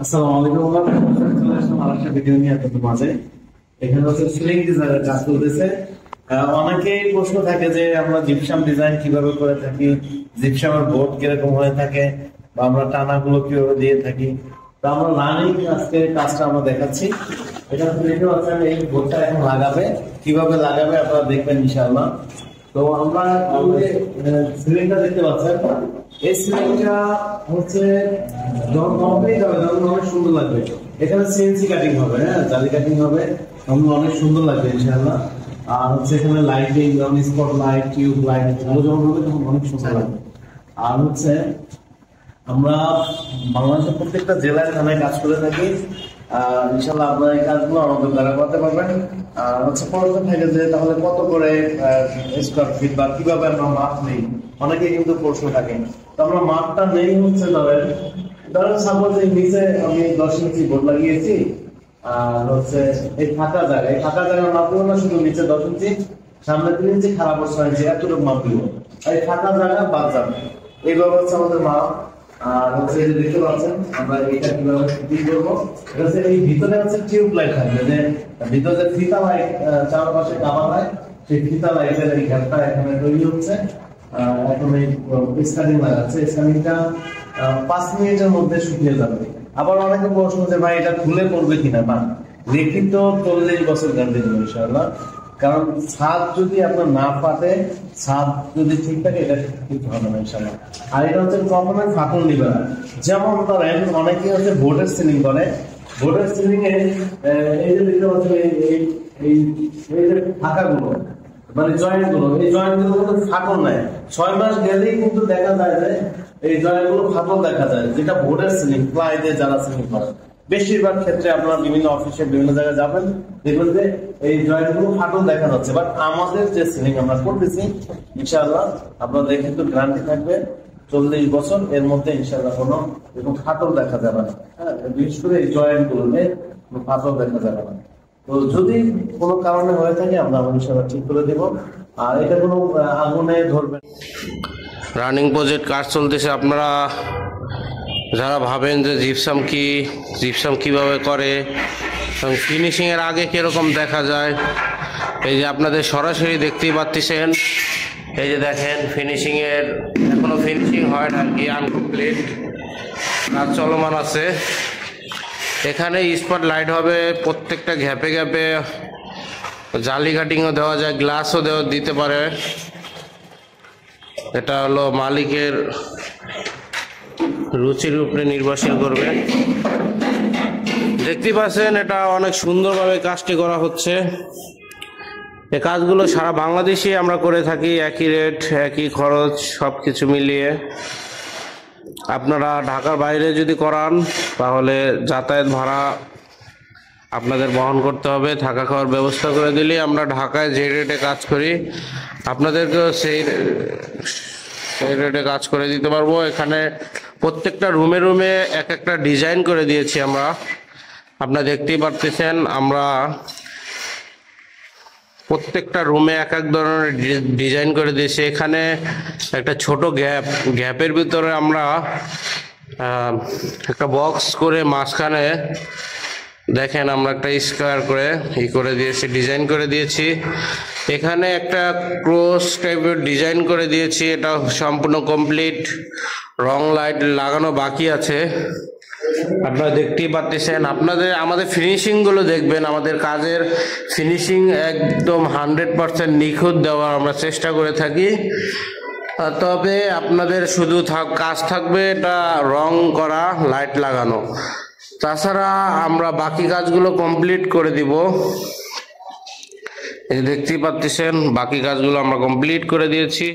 আসসালামু আলাইকুম। চলে আসলাম আরেকটা ভিডিও নিয়ে আপনাদের মাঝে। এখানে হচ্ছে সিলিং ডিজাইনের কাজ চলতেছে। অনেকেই প্রশ্ন থাকে যে আমরা জিপসাম ডিজাইন কিভাবে করে থাকি, জিপসামের বোর্ড কিরকম হয়ে থাকে, বা আমরা টানাগুলো কিভাবে দিয়ে থাকি। তো আমরা রানিং আজকে কাজটা আমরা দেখাচ্ছি। এটা দেখতে পাচ্ছেন এই বোর্ডটা এখন লাগাবে, কিভাবে লাগাবে আপনারা দেখবেন ইনশাআল্লাহ। তো আমরা সিলিংটা দেখতে পাচ্ছেন, এই সিলিংটা হচ্ছে যখন কমপ্লিট হবে তখন অনেক সুন্দর লাগবে। এখানে সিএনসি কাটিং হবে, হ্যাঁ জালি কাটিং হবে, তখন অনেক সুন্দর লাগবে ইনশাআল্লাহ। আর হচ্ছে এখানে লাইটিং যেমন স্পট লাইট, টিউব লাইট এগুলো যখন হবে তখন অনেক সুন্দর লাগবে। আর হচ্ছে আমরা বাংলাদেশের প্রত্যেকটা জেলায় থানায় কাজ করে থাকি। ইনশাল্লাহ আপনারা এই কাজগুলো আমাদের দ্বারা করতে পারবেন। আর হচ্ছে প্রশ্ন থাকে যে তাহলে কত করে স্কোয়ার ফিট বা কিভাবে আমরা মাপ নেই, অনেকে কিন্তু প্রশ্ন থাকে। তো আমরা মাপটা নেই হচ্ছে ধরেন সাপোজ এই নিচে আমি 10 ইঞ্চি বোর্ড লাগিয়েছি, আর হচ্ছে এই ফাঁকা জায়গায় মাপ দেবো না, শুধু নিচে 10 ইঞ্চি, সামনে 3 ইঞ্চি, খারাপ 6 ইঞ্চি, এতটুকু মাপ দিব। এই ফাঁকা জায়গা বাদ যাবে, এইভাবে হচ্ছে আমাদের মাপ। আর হচ্ছে দেখতে পাচ্ছেন আমরা এটা কিভাবে ফিটিং করবো। এটা হচ্ছে এই ভিতরে হচ্ছে টিউব লাইট থাকবে, যে ভিতরে যে ফিতা লাইট চারপাশে কাভার হয়, সেই ফিতা লাইটের এই ঘাটটা এখানে তৈরি হচ্ছে। এখন এই স্ক্যানিং লাগাচ্ছে, স্ক্যানিংটা 5 মিনিটের মধ্যে শুকিয়ে যাবে। আবার অনেকে প্রশ্ন যে ভাই এটা খুলে পড়বে কিনা। না, লিখিত 40 বছর গ্যারান্টি দেবো ইনশাআল্লাহ। কারণ ছাদ যদি আপনার না ফাটে, ছাদ যদি ঠিক থাকে, এটা ঠিক হবে না ইনশাআল্লাহ। আর এটা হচ্ছে কখনোই ফাটল নিবে না। যেমন ধরেন অনেকে হচ্ছে বোর্ডের সিলিং করে, বোর্ডের সিলিং এ এই যে দেখতে পাচ্ছেন এই যে ফাঁকাগুলো, মানে জয়েন্ট গুলো, এই জয়েন্ট গুলো কিন্তু ফাটল নেয়। 6 মাস গেলেই কিন্তু দেখা যায় যে এই জয়েন্ট গুলো ফাটল দেখা যায়, যেটা বোর্ডের সিলিং প্লাই দিয়ে যারা সিলিং করে। বেশিরভাগ ক্ষেত্রে আপনারা বিভিন্ন অফিসে বিভিন্ন জায়গায় যাবেন, দেখবেন যে এই জয়েন্ট গুলো ফাটল দেখা যাচ্ছে। বাট আমাদের যে সিলিং আমরা করতেছি ইনশাআল্লাহ, আপনাদের কিন্তু গ্যারান্টি থাকবে 40 বছর, এর মধ্যে ইনশাআল্লাহ কোনো এরকম ফাটল দেখা যাবে না। হ্যাঁ, বিশেষ করে এই জয়েন্ট গুলোতে কোনো ফাটল দেখা যাবে না। তো যদি কোনো কারণে হয়ে থাকে আমরা ইনশাআল্লাহ ঠিক করে দেব। আর এটা কোনো আগুনে ধরবে। রানিং প্রজেক্ট কাজ চলতেছে। আপনারা যারা ভাবেন যে জিপসাম কিভাবে করে এবং ফিনিশিংয়ের আগে কীরকম দেখা যায়, এই যে আপনাদের সরাসরি দেখতেই পাচ্ছেন। এই যে দেখেন ফিনিশিংয়ের এখনও ফিনিশিং হয় না, কি আনকমপ্লিট কাজ চলমান আছে। এখানে স্পট লাইট হবে প্রত্যেকটা গ্যাপে গ্যাপে, জালি কাটিংও দেওয়া যায়, গ্লাসও দিতে পারে। এটা হলো মালিকের রুচির উপরে নির্ভরশীল করবে। দেখতে পাচ্ছেন এটা অনেক সুন্দরভাবে কাজটি করা হচ্ছে। এই কাজগুলো সারা বাংলাদেশে আমরা করে থাকি, একই রেট, একই খরচ, সব কিছু মিলিয়ে। আপনারা ঢাকার বাইরে যদি করান তাহলে যাতায়াত ভাড়া আপনাদের বহন করতে হবে। থাকা খাওয়ার ব্যবস্থা করে দিলে আমরা ঢাকায় যে রেটে কাজ করি আপনাদেরকেও সেই রেটে কাজ করে দিতে পারবো। এখানে প্রত্যেকটা রুমে রুমে এক একটা ডিজাইন করে দিয়েছি আমরা। আপনারা দেখতেই পারতেছেন, আমরা প্রত্যেকটা রুমে এক এক ধরনের ডিজাইন করে দিয়েছি। এখানে একটা ছোট গ্যাপের ভিতরে আমরা একটা বক্স করে মাঝখানে দেখেন আমরা একটা স্কোয়ার করে দিয়েছি, ডিজাইন করে দিয়েছি। এখানে একটা ক্রস টাইপের ডিজাইন করে দিয়েছি, এটা সম্পূর্ণ কমপ্লিট। রং লাইট লাগানো বাকি আছে, আপনারা দেখতেই পাচ্ছেন। আমাদের ফিনিশিংগুলো দেখবেন, আমাদের কাজের ফিনিশিং একদম 100% নিখুঁত দেওয়ার আমরা চেষ্টা করে থাকি। তবে আপনাদের শুধু কাজ থাকবে এটা রং করা, লাইট লাগানো। তাছাড়া আমরা বাকি কাজগুলো কমপ্লিট করে দিব। এই দেখতেই পাচ্ছেন বাকি কাজগুলো আমরা কমপ্লিট করে দিয়েছি।